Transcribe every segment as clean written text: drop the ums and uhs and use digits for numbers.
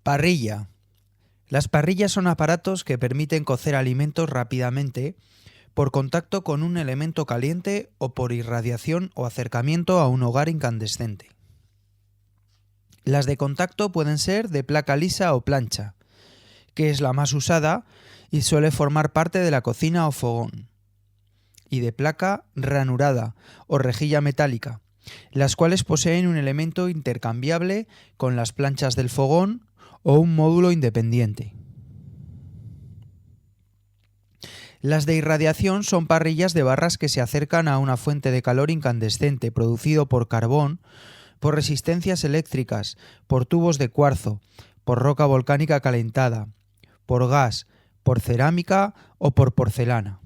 Parrilla. Las parrillas son aparatos que permiten cocer alimentos rápidamente por contacto con un elemento caliente o por irradiación o acercamiento a un hogar incandescente. Las de contacto pueden ser de placa lisa o plancha, que es la más usada y suele formar parte de la cocina o fogón, y de placa ranurada o rejilla metálica, las cuales poseen un elemento intercambiable con las planchas del fogón o un módulo independiente. Las de irradiación son parrillas de barras que se acercan a una fuente de calor incandescente producido por carbón, por resistencias eléctricas, por tubos de cuarzo, por roca volcánica calentada, por gas, por cerámica o por porcelana.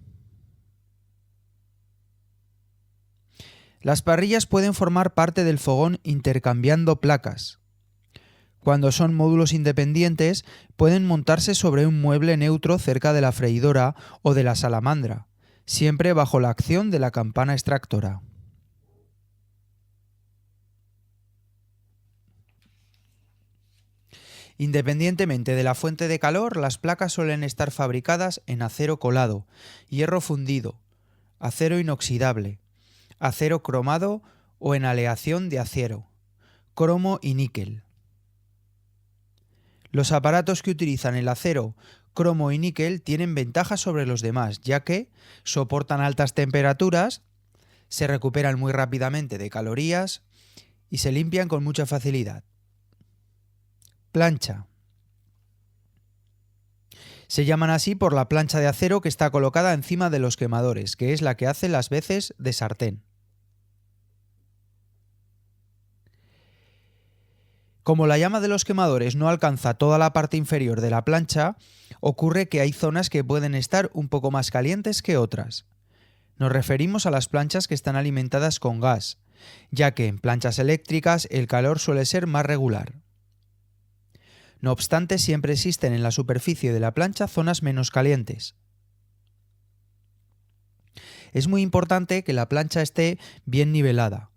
Las parrillas pueden formar parte del fogón intercambiando placas. Cuando son módulos independientes, pueden montarse sobre un mueble neutro cerca de la freidora o de la salamandra, siempre bajo la acción de la campana extractora. Independientemente de la fuente de calor, las placas suelen estar fabricadas en acero colado, hierro fundido, acero inoxidable, acero cromado o en aleación de acero, cromo y níquel. Los aparatos que utilizan el acero, cromo y níquel tienen ventajas sobre los demás, ya que soportan altas temperaturas, se recuperan muy rápidamente de calorías y se limpian con mucha facilidad. Plancha. Se llaman así por la plancha de acero que está colocada encima de los quemadores, que es la que hace las veces de sartén. Como la llama de los quemadores no alcanza toda la parte inferior de la plancha, ocurre que hay zonas que pueden estar un poco más calientes que otras. Nos referimos a las planchas que están alimentadas con gas, ya que en planchas eléctricas el calor suele ser más regular. No obstante, siempre existen en la superficie de la plancha zonas menos calientes. Es muy importante que la plancha esté bien nivelada,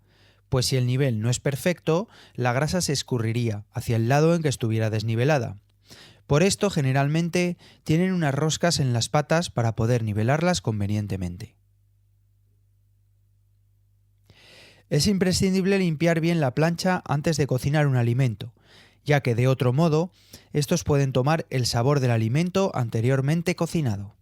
pues si el nivel no es perfecto, la grasa se escurriría hacia el lado en que estuviera desnivelada. Por esto, generalmente, tienen unas roscas en las patas para poder nivelarlas convenientemente. Es imprescindible limpiar bien la plancha antes de cocinar un alimento, ya que de otro modo, estos pueden tomar el sabor del alimento anteriormente cocinado.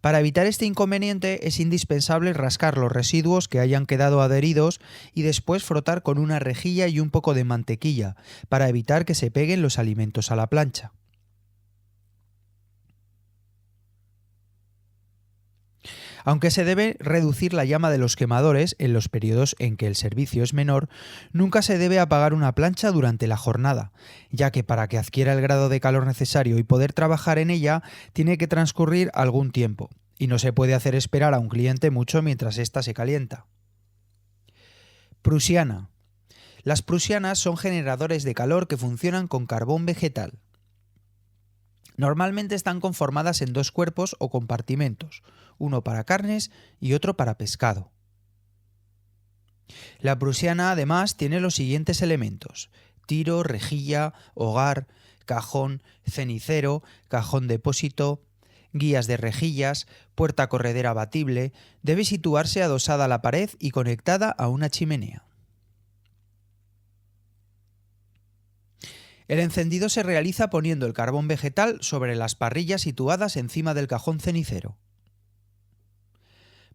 Para evitar este inconveniente es indispensable rascar los residuos que hayan quedado adheridos y después frotar con una rejilla y un poco de mantequilla para evitar que se peguen los alimentos a la plancha. Aunque se debe reducir la llama de los quemadores en los periodos en que el servicio es menor, nunca se debe apagar una plancha durante la jornada, ya que para que adquiera el grado de calor necesario y poder trabajar en ella, tiene que transcurrir algún tiempo, y no se puede hacer esperar a un cliente mucho mientras ésta se calienta. Prusiana. Las prusianas son generadores de calor que funcionan con carbón vegetal. Normalmente están conformadas en dos cuerpos o compartimentos, uno para carnes y otro para pescado. La prusiana además tiene los siguientes elementos: tiro, rejilla, hogar, cajón, cenicero, cajón depósito, guías de rejillas, puerta corredera abatible. Debe situarse adosada a la pared y conectada a una chimenea. El encendido se realiza poniendo el carbón vegetal sobre las parrillas situadas encima del cajón cenicero.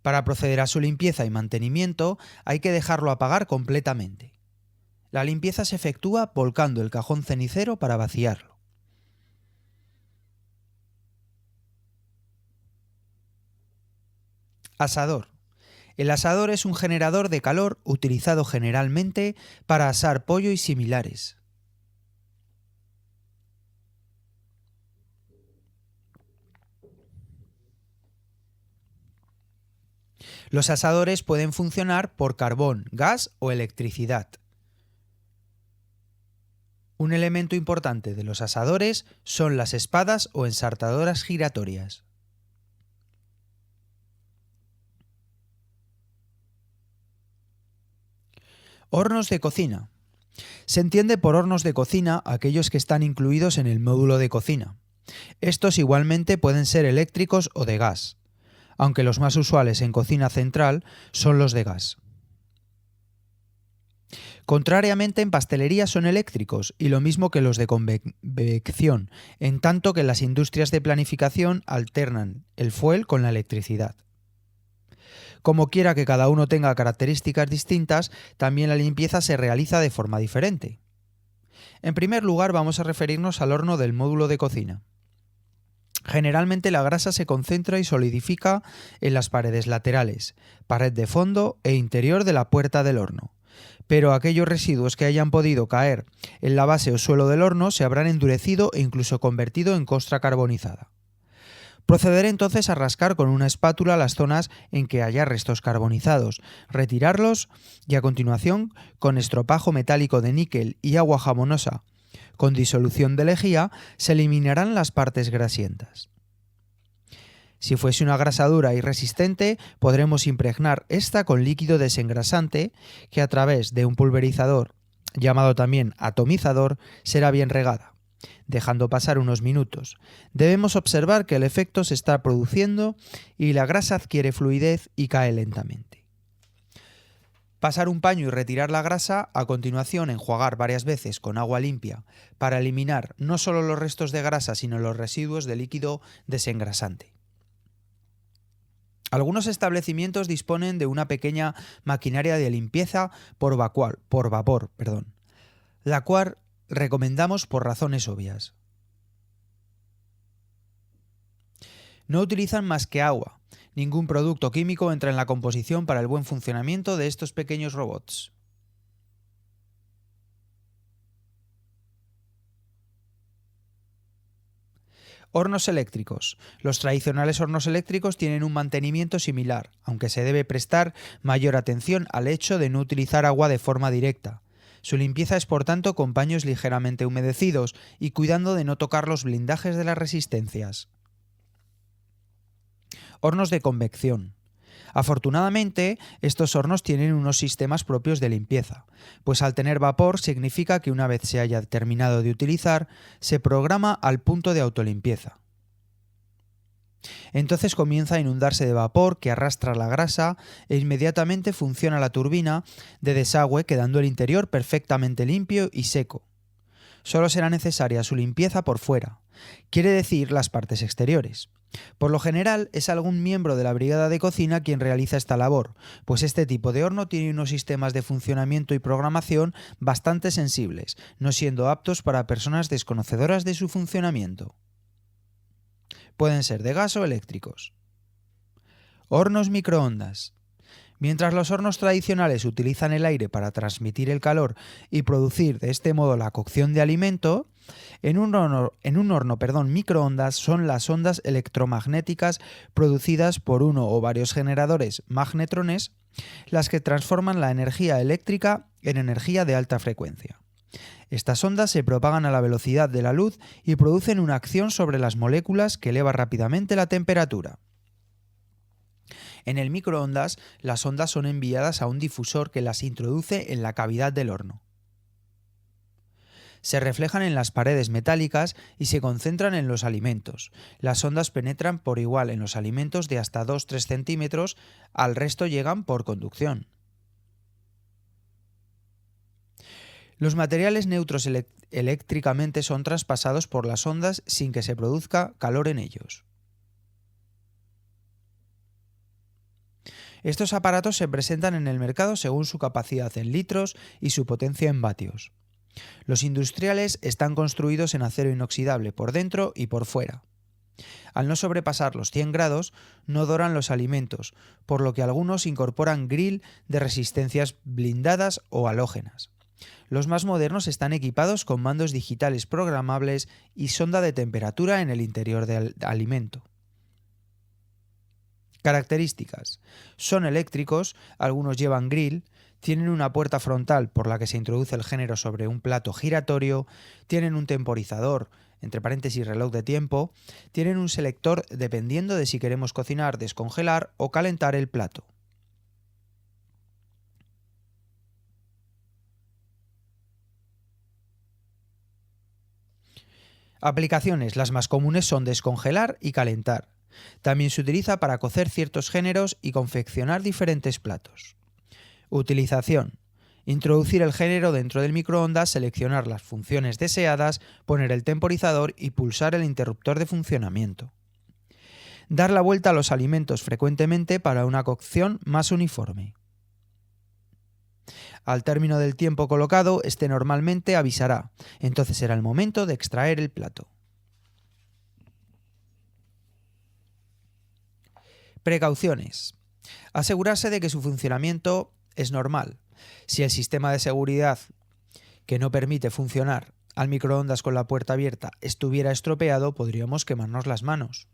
Para proceder a su limpieza y mantenimiento hay que dejarlo apagar completamente. La limpieza se efectúa volcando el cajón cenicero para vaciarlo. Asador. El asador es un generador de calor utilizado generalmente para asar pollo y similares. Los asadores pueden funcionar por carbón, gas o electricidad. Un elemento importante de los asadores son las espadas o ensartadoras giratorias. Hornos de cocina. Se entiende por hornos de cocina aquellos que están incluidos en el módulo de cocina. Estos igualmente pueden ser eléctricos o de gas, aunque los más usuales en cocina central son los de gas. Contrariamente, en pastelería son eléctricos y lo mismo que los de convección, en tanto que las industrias de planificación alternan el fuel con la electricidad. Como quiera que cada uno tenga características distintas, también la limpieza se realiza de forma diferente. En primer lugar, vamos a referirnos al horno del módulo de cocina. Generalmente la grasa se concentra y solidifica en las paredes laterales, pared de fondo e interior de la puerta del horno. Pero aquellos residuos que hayan podido caer en la base o suelo del horno se habrán endurecido e incluso convertido en costra carbonizada. Proceder entonces a rascar con una espátula las zonas en que haya restos carbonizados, retirarlos y a continuación, con estropajo metálico de níquel y agua jamonosa con disolución de lejía, se eliminarán las partes grasientas. Si fuese una grasa dura y resistente, podremos impregnar esta con líquido desengrasante que a través de un pulverizador, llamado también atomizador, será bien regada, dejando pasar unos minutos. Debemos observar que el efecto se está produciendo y la grasa adquiere fluidez y cae lentamente. Pasar un paño y retirar la grasa, a continuación enjuagar varias veces con agua limpia para eliminar no solo los restos de grasa sino los residuos de líquido desengrasante. Algunos establecimientos disponen de una pequeña maquinaria de limpieza por vapor, la cual recomendamos por razones obvias. No utilizan más que agua. Ningún producto químico entra en la composición para el buen funcionamiento de estos pequeños robots. Hornos eléctricos. Los tradicionales hornos eléctricos tienen un mantenimiento similar, aunque se debe prestar mayor atención al hecho de no utilizar agua de forma directa. Su limpieza es por tanto con paños ligeramente humedecidos y cuidando de no tocar los blindajes de las resistencias. Hornos de convección. Afortunadamente, estos hornos tienen unos sistemas propios de limpieza, pues al tener vapor significa que una vez se haya terminado de utilizar, se programa al punto de autolimpieza. Entonces comienza a inundarse de vapor que arrastra la grasa e inmediatamente funciona la turbina de desagüe, quedando el interior perfectamente limpio y seco. Solo será necesaria su limpieza por fuera, quiere decir las partes exteriores. Por lo general es algún miembro de la brigada de cocina quien realiza esta labor, pues este tipo de horno tiene unos sistemas de funcionamiento y programación bastante sensibles, no siendo aptos para personas desconocedoras de su funcionamiento. Pueden ser de gas o eléctricos. Hornos microondas. Mientras los hornos tradicionales utilizan el aire para transmitir el calor y producir de este modo la cocción de alimento, en un horno microondas son las ondas electromagnéticas producidas por uno o varios generadores magnetrones las que transforman la energía eléctrica en energía de alta frecuencia. Estas ondas se propagan a la velocidad de la luz y producen una acción sobre las moléculas que eleva rápidamente la temperatura. En el microondas, las ondas son enviadas a un difusor que las introduce en la cavidad del horno. Se reflejan en las paredes metálicas y se concentran en los alimentos. Las ondas penetran por igual en los alimentos de hasta 2-3 centímetros, al resto llegan por conducción. Los materiales neutros eléctricamente son traspasados por las ondas sin que se produzca calor en ellos. Estos aparatos se presentan en el mercado según su capacidad en litros y su potencia en vatios. Los industriales están construidos en acero inoxidable por dentro y por fuera. Al no sobrepasar los 100 grados, no doran los alimentos, por lo que algunos incorporan grill de resistencias blindadas o halógenas. Los más modernos están equipados con mandos digitales programables y sonda de temperatura en el interior del alimento. Características. Son eléctricos, algunos llevan grill, tienen una puerta frontal por la que se introduce el género sobre un plato giratorio, tienen un temporizador, entre paréntesis reloj de tiempo, tienen un selector dependiendo de si queremos cocinar, descongelar o calentar el plato. Aplicaciones. Las más comunes son descongelar y calentar. También se utiliza para cocer ciertos géneros y confeccionar diferentes platos. Utilización. Introducir el género dentro del microondas, seleccionar las funciones deseadas, poner el temporizador y pulsar el interruptor de funcionamiento. Dar la vuelta a los alimentos frecuentemente para una cocción más uniforme. Al término del tiempo colocado, este normalmente avisará. Entonces será el momento de extraer el plato. Precauciones. Asegurarse de que su funcionamiento es normal. Si el sistema de seguridad que no permite funcionar al microondas con la puerta abierta estuviera estropeado, podríamos quemarnos las manos.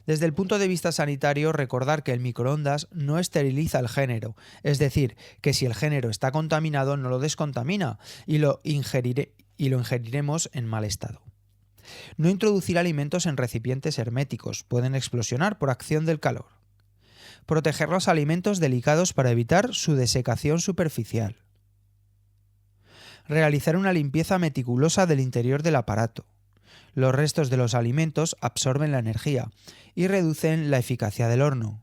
Desde el punto de vista sanitario, recordar que el microondas no esteriliza el género, es decir, que si el género está contaminado no lo descontamina y lo ingeriremos en mal estado. No introducir alimentos en recipientes herméticos, pueden explosionar por acción del calor. Proteger los alimentos delicados para evitar su desecación superficial. Realizar una limpieza meticulosa del interior del aparato. Los restos de los alimentos absorben la energía y reducen la eficacia del horno.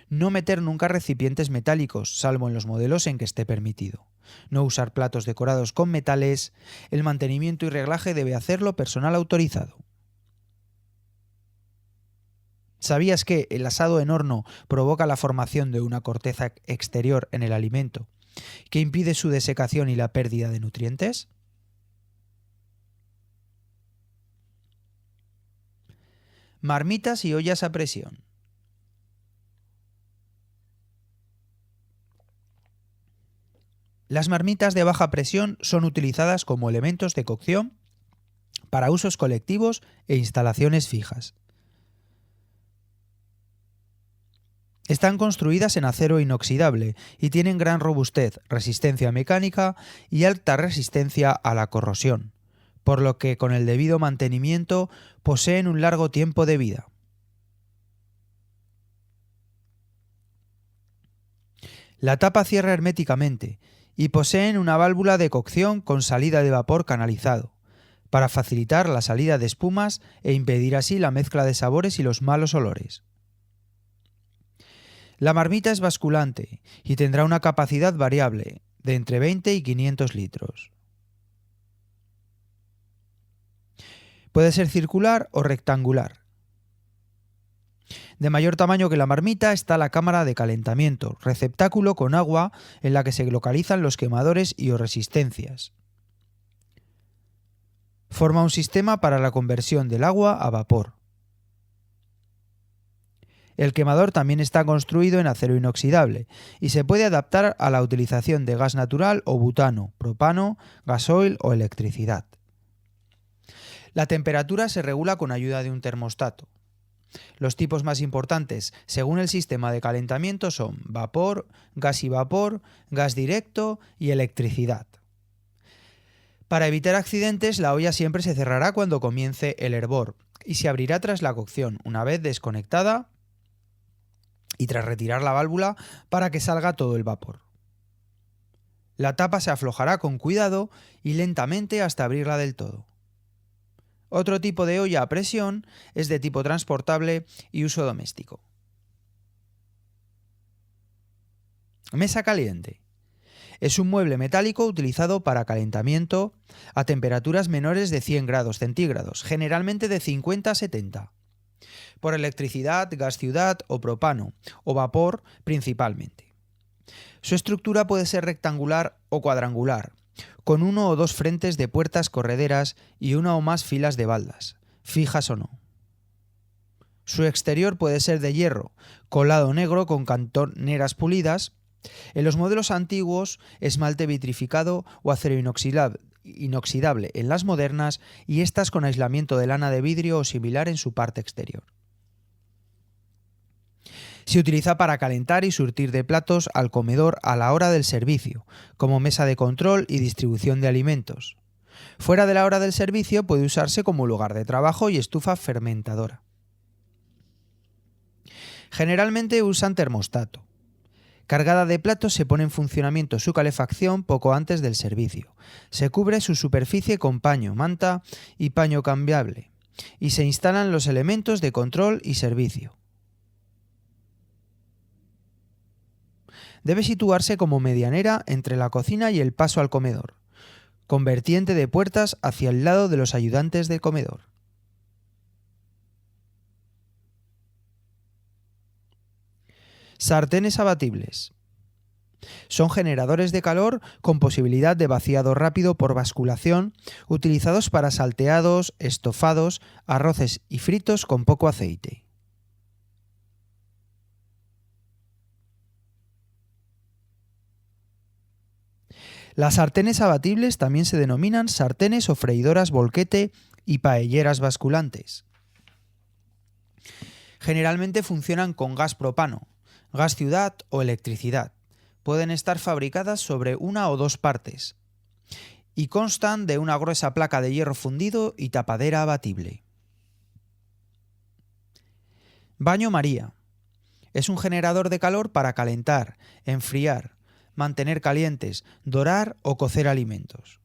No meter nunca recipientes metálicos, salvo en los modelos en que esté permitido. No usar platos decorados con metales. El mantenimiento y reglaje debe hacerlo personal autorizado. ¿Sabías que el asado en horno provoca la formación de una corteza exterior en el alimento que impide su desecación y la pérdida de nutrientes? Marmitas y ollas a presión. Las marmitas de baja presión son utilizadas como elementos de cocción para usos colectivos e instalaciones fijas. Están construidas en acero inoxidable y tienen gran robustez, resistencia mecánica y alta resistencia a la corrosión, por lo que con el debido mantenimiento poseen un largo tiempo de vida. La tapa cierra herméticamente y poseen una válvula de cocción con salida de vapor canalizado, para facilitar la salida de espumas e impedir así la mezcla de sabores y los malos olores. La marmita es basculante y tendrá una capacidad variable de entre 20 y 500 litros. Puede ser circular o rectangular. De mayor tamaño que la marmita está la cámara de calentamiento, receptáculo con agua en la que se localizan los quemadores y o resistencias. Forma un sistema para la conversión del agua a vapor. El quemador también está construido en acero inoxidable y se puede adaptar a la utilización de gas natural o butano, propano, gasoil o electricidad. La temperatura se regula con ayuda de un termostato. Los tipos más importantes, según el sistema de calentamiento, son vapor, gas y vapor, gas directo y electricidad. Para evitar accidentes, la olla siempre se cerrará cuando comience el hervor y se abrirá tras la cocción, una vez desconectada y tras retirar la válvula para que salga todo el vapor. La tapa se aflojará con cuidado y lentamente hasta abrirla del todo. Otro tipo de olla a presión es de tipo transportable y uso doméstico. Mesa caliente. Es un mueble metálico utilizado para calentamiento a temperaturas menores de 100 grados centígrados, generalmente de 50 a 70. Por electricidad, gas ciudad o propano, o vapor principalmente. Su estructura puede ser rectangular o cuadrangular, con uno o dos frentes de puertas correderas y una o más filas de baldas, fijas o no. Su exterior puede ser de hierro, colado negro con cantoneras pulidas. En los modelos antiguos, esmalte vitrificado o acero inoxidable en las modernas y estas con aislamiento de lana de vidrio o similar en su parte exterior. Se utiliza para calentar y surtir de platos al comedor a la hora del servicio, como mesa de control y distribución de alimentos. Fuera de la hora del servicio puede usarse como lugar de trabajo y estufa fermentadora. Generalmente usan termostato. Cargada de platos, se pone en funcionamiento su calefacción poco antes del servicio. Se cubre su superficie con paño, manta y paño cambiable y se instalan los elementos de control y servicio. Debe situarse como medianera entre la cocina y el paso al comedor, con vertiente de puertas hacia el lado de los ayudantes del comedor. Sartenes abatibles. Son generadores de calor con posibilidad de vaciado rápido por basculación, utilizados para salteados, estofados, arroces y fritos con poco aceite. Las sartenes abatibles también se denominan sartenes o freidoras volquete y paelleras basculantes. Generalmente funcionan con gas propano, gas ciudad o electricidad. Pueden estar fabricadas sobre una o dos partes y constan de una gruesa placa de hierro fundido y tapadera abatible. Baño María. Es un generador de calor para calentar, enfriar, mantener calientes, dorar o cocer alimentos.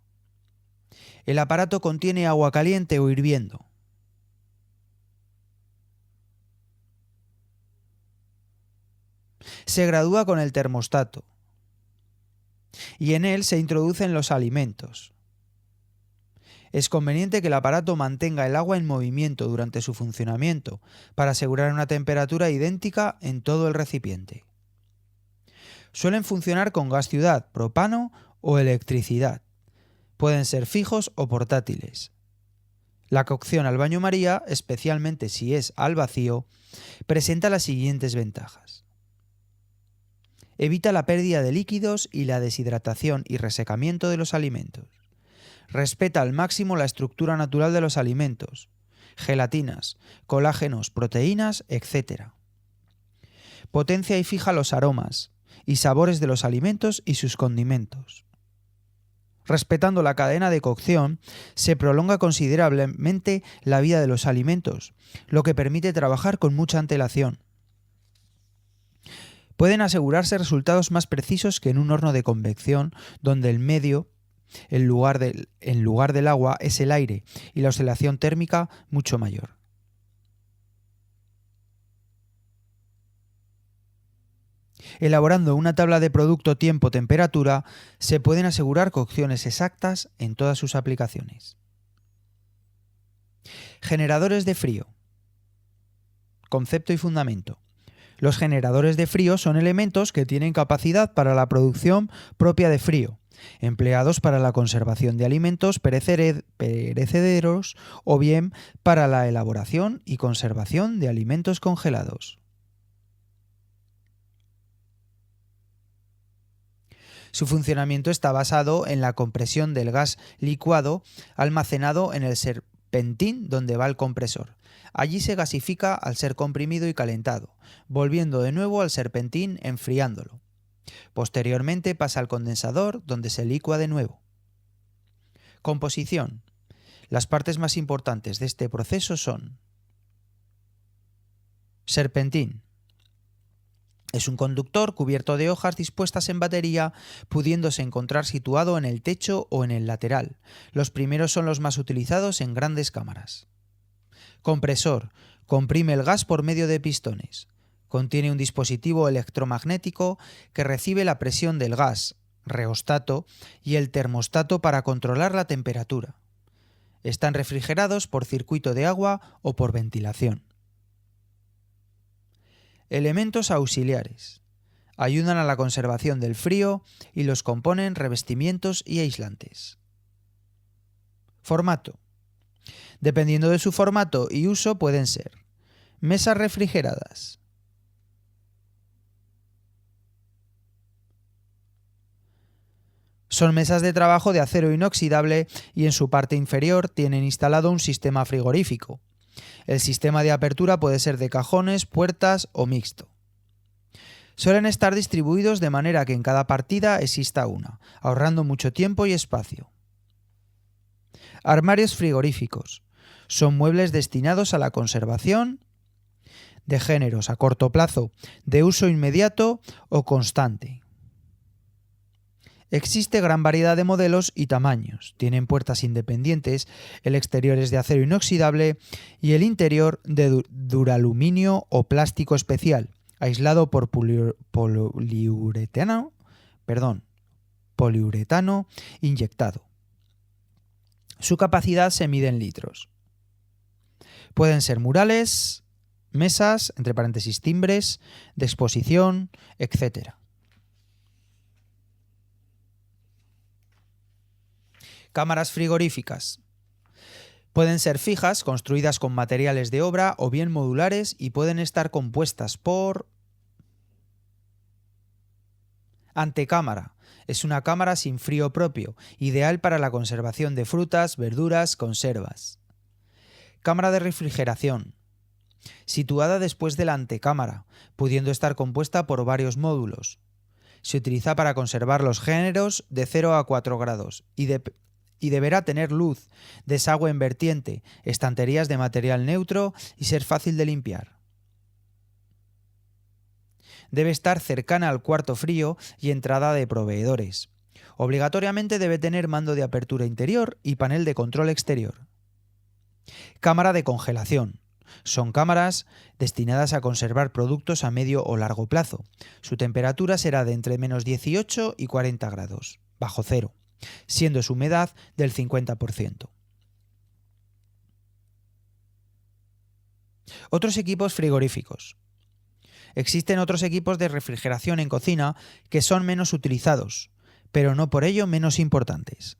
El aparato contiene agua caliente o hirviendo. Se gradúa con el termostato y en él se introducen los alimentos. Es conveniente que el aparato mantenga el agua en movimiento durante su funcionamiento para asegurar una temperatura idéntica en todo el recipiente. Suelen funcionar con gas ciudad, propano o electricidad. Pueden ser fijos o portátiles. La cocción al baño María, especialmente si es al vacío, presenta las siguientes ventajas. Evita la pérdida de líquidos y la deshidratación y resecamiento de los alimentos. Respeta al máximo la estructura natural de los alimentos, gelatinas, colágenos, proteínas, etc. Potencia y fija los aromas y sabores de los alimentos y sus condimentos. Respetando la cadena de cocción, se prolonga considerablemente la vida de los alimentos, lo que permite trabajar con mucha antelación. Pueden asegurarse resultados más precisos que en un horno de convección, donde el medio, en lugar del agua, es el aire y la oscilación térmica mucho mayor. Elaborando una tabla de producto tiempo-temperatura, se pueden asegurar cocciones exactas en todas sus aplicaciones. Generadores de frío. Concepto y fundamento. Los generadores de frío son elementos que tienen capacidad para la producción propia de frío, empleados para la conservación de alimentos perecederos o bien para la elaboración y conservación de alimentos congelados. Su funcionamiento está basado en la compresión del gas licuado almacenado en el serpentín donde va el compresor. Allí se gasifica al ser comprimido y calentado, volviendo de nuevo al serpentín enfriándolo. Posteriormente pasa al condensador donde se licúa de nuevo. Composición. Las partes más importantes de este proceso son: serpentín. Es un conductor cubierto de hojas dispuestas en batería, pudiéndose encontrar situado en el techo o en el lateral. Los primeros son los más utilizados en grandes cámaras. Compresor. Comprime el gas por medio de pistones. Contiene un dispositivo electromagnético que recibe la presión del gas, reostato, y el termostato para controlar la temperatura. Están refrigerados por circuito de agua o por ventilación. Elementos auxiliares. Ayudan a la conservación del frío y los componen revestimientos y aislantes. Formato. Dependiendo de su formato y uso pueden ser: mesas refrigeradas, son mesas de trabajo de acero inoxidable y en su parte inferior tienen instalado un sistema frigorífico. El sistema de apertura puede ser de cajones, puertas o mixto. Suelen estar distribuidos de manera que en cada partida exista una, ahorrando mucho tiempo y espacio. Armarios frigoríficos. Son muebles destinados a la conservación de géneros a corto plazo, de uso inmediato o constante. Existe gran variedad de modelos y tamaños. Tienen puertas independientes, el exterior es de acero inoxidable y el interior de duraluminio o plástico especial, aislado por poliuretano inyectado. Su capacidad se mide en litros. Pueden ser murales, mesas, entre paréntesis timbres, de exposición, etc. Cámaras frigoríficas. Pueden ser fijas, construidas con materiales de obra, o bien modulares, y pueden estar compuestas por antecámara. Es una cámara sin frío propio, ideal para la conservación de frutas, verduras, conservas. Cámara de refrigeración. Situada después de la antecámara, pudiendo estar compuesta por varios módulos. Se utiliza para conservar los géneros de 0 a 4 grados y deberá tener luz, desagüe en vertiente, estanterías de material neutro y ser fácil de limpiar. Debe estar cercana al cuarto frío y entrada de proveedores. Obligatoriamente debe tener mando de apertura interior y panel de control exterior. Cámara de congelación. Son cámaras destinadas a conservar productos a medio o largo plazo. Su temperatura será de entre menos 18 y 40 grados, bajo cero, siendo su humedad del 50%. Otros equipos frigoríficos. Existen otros equipos de refrigeración en cocina que son menos utilizados, pero no por ello menos importantes.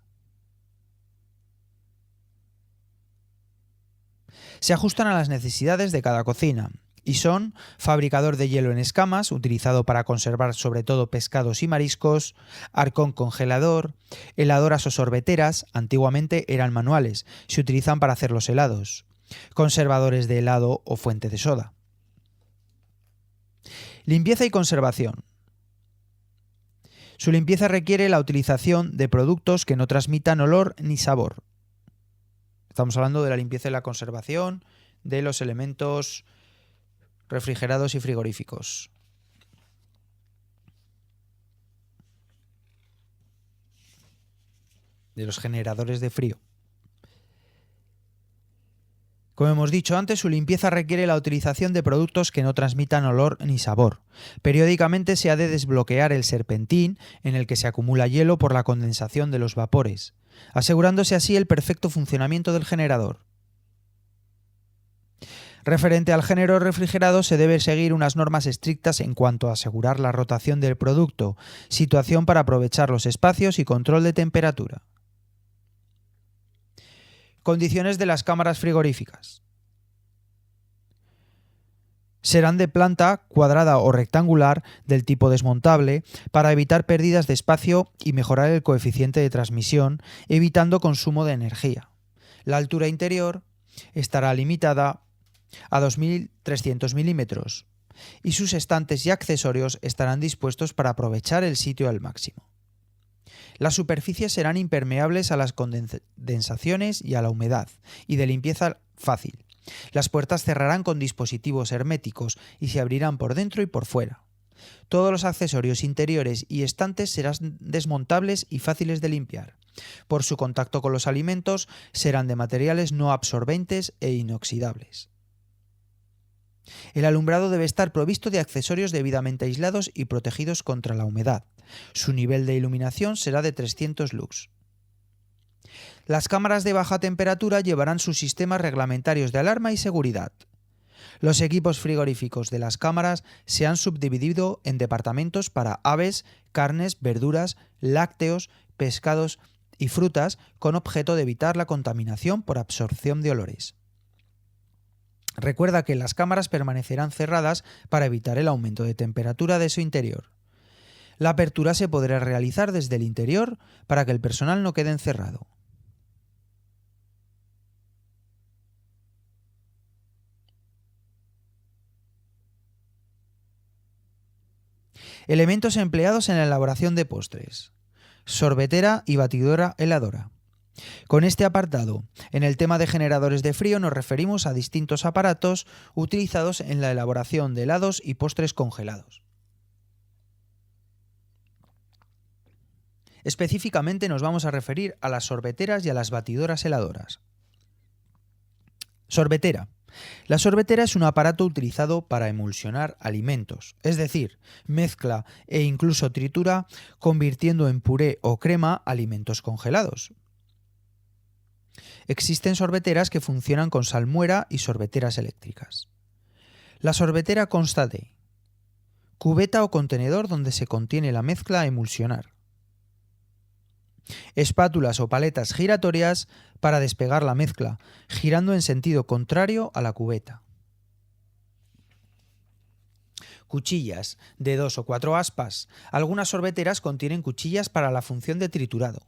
Se ajustan a las necesidades de cada cocina y son fabricador de hielo en escamas, utilizado para conservar sobre todo pescados y mariscos, arcón congelador, heladoras o sorbeteras, antiguamente eran manuales, se utilizan para hacer los helados, conservadores de helado o fuente de soda. Limpieza y conservación. Su limpieza requiere la utilización de productos que no transmitan olor ni sabor. Estamos hablando de la limpieza y la conservación de los elementos refrigerados y frigoríficos. De los generadores de frío. Como hemos dicho antes, su limpieza requiere la utilización de productos que no transmitan olor ni sabor. Periódicamente se ha de desbloquear el serpentín en el que se acumula hielo por la condensación de los vapores, asegurándose así el perfecto funcionamiento del generador. Referente al género refrigerado, se debe seguir unas normas estrictas en cuanto a asegurar la rotación del producto, situación para aprovechar los espacios y control de temperatura. Condiciones de las cámaras frigoríficas. Serán de planta cuadrada o rectangular del tipo desmontable para evitar pérdidas de espacio y mejorar el coeficiente de transmisión, evitando consumo de energía. La altura interior estará limitada a 2.300 milímetros y sus estantes y accesorios estarán dispuestos para aprovechar el sitio al máximo. Las superficies serán impermeables a las condensaciones y a la humedad y de limpieza fácil. Las puertas cerrarán con dispositivos herméticos y se abrirán por dentro y por fuera. Todos los accesorios interiores y estantes serán desmontables y fáciles de limpiar. Por su contacto con los alimentos, serán de materiales no absorbentes e inoxidables. El alumbrado debe estar provisto de accesorios debidamente aislados y protegidos contra la humedad. Su nivel de iluminación será de 300 lux. Las cámaras de baja temperatura llevarán sus sistemas reglamentarios de alarma y seguridad. Los equipos frigoríficos de las cámaras se han subdividido en departamentos para aves, carnes, verduras, lácteos, pescados y frutas con objeto de evitar la contaminación por absorción de olores. Recuerda que las cámaras permanecerán cerradas para evitar el aumento de temperatura de su interior. La apertura se podrá realizar desde el interior para que el personal no quede encerrado. Elementos empleados en la elaboración de postres. Sorbetera y batidora heladora. Con este apartado, en el tema de generadores de frío nos referimos a distintos aparatos utilizados en la elaboración de helados y postres congelados. Específicamente nos vamos a referir a las sorbeteras y a las batidoras heladoras. Sorbetera. La sorbetera es un aparato utilizado para emulsionar alimentos, es decir, mezcla e incluso tritura, convirtiendo en puré o crema alimentos congelados. Existen sorbeteras que funcionan con salmuera y sorbeteras eléctricas. La sorbetera consta de cubeta o contenedor donde se contiene la mezcla a emulsionar, espátulas o paletas giratorias para despegar la mezcla, girando en sentido contrario a la cubeta, cuchillas de 2 o 4 aspas. Algunas sorbeteras contienen cuchillas para la función de triturado,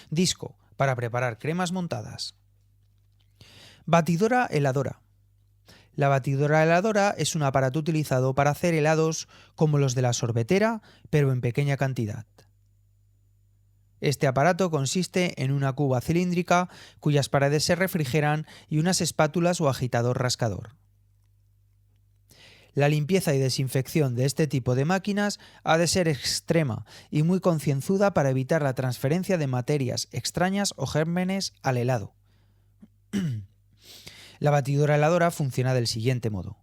disco para preparar cremas montadas. Batidora heladora. La batidora heladora es un aparato utilizado para hacer helados como los de la sorbetera, pero en pequeña cantidad. Este aparato consiste en una cuba cilíndrica cuyas paredes se refrigeran y unas espátulas o agitador rascador. La limpieza y desinfección de este tipo de máquinas ha de ser extrema y muy concienzuda para evitar la transferencia de materias extrañas o gérmenes al helado. La batidora heladora funciona del siguiente modo.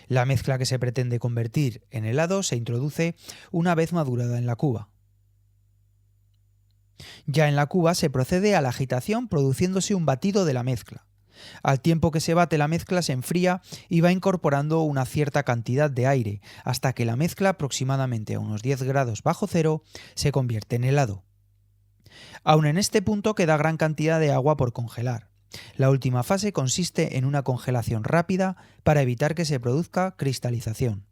La mezcla que se pretende convertir en helado se introduce una vez madurada en la cuba. Ya en la cuba se procede a la agitación produciéndose un batido de la mezcla. Al tiempo que se bate la mezcla se enfría y va incorporando una cierta cantidad de aire hasta que la mezcla, aproximadamente a unos 10 grados bajo cero, se convierte en helado. Aún en este punto queda gran cantidad de agua por congelar. La última fase consiste en una congelación rápida para evitar que se produzca cristalización.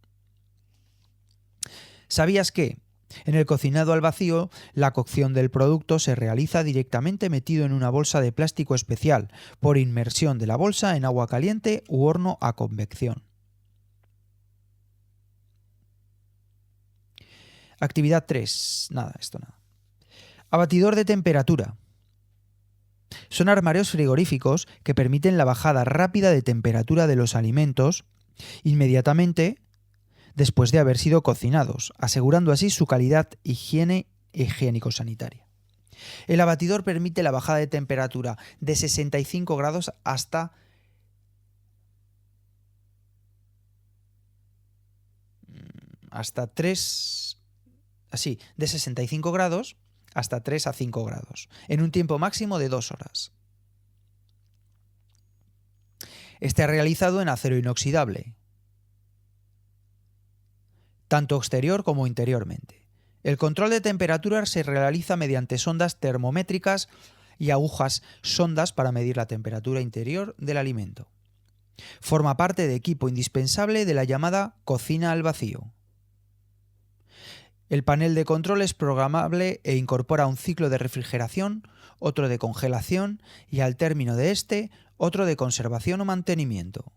¿Sabías que en el cocinado al vacío, la cocción del producto se realiza directamente metido en una bolsa de plástico especial, por inmersión de la bolsa en agua caliente u horno a convección? Actividad 3. Nada. Abatidor de temperatura. Son armarios frigoríficos que permiten la bajada rápida de temperatura de los alimentos inmediatamente después de haber sido cocinados, asegurando así su calidad higiénico-sanitaria. El abatidor permite la bajada de temperatura de 65 grados hasta de 65 grados hasta 3 a 5 grados, en un tiempo máximo de 2 horas. Está realizado en acero inoxidable, tanto exterior como interiormente. El control de temperatura se realiza mediante sondas termométricas y agujas sondas para medir la temperatura interior del alimento. Forma parte de equipo indispensable de la llamada cocina al vacío. El panel de control es programable e incorpora un ciclo de refrigeración, otro de congelación y al término de este, otro de conservación o mantenimiento.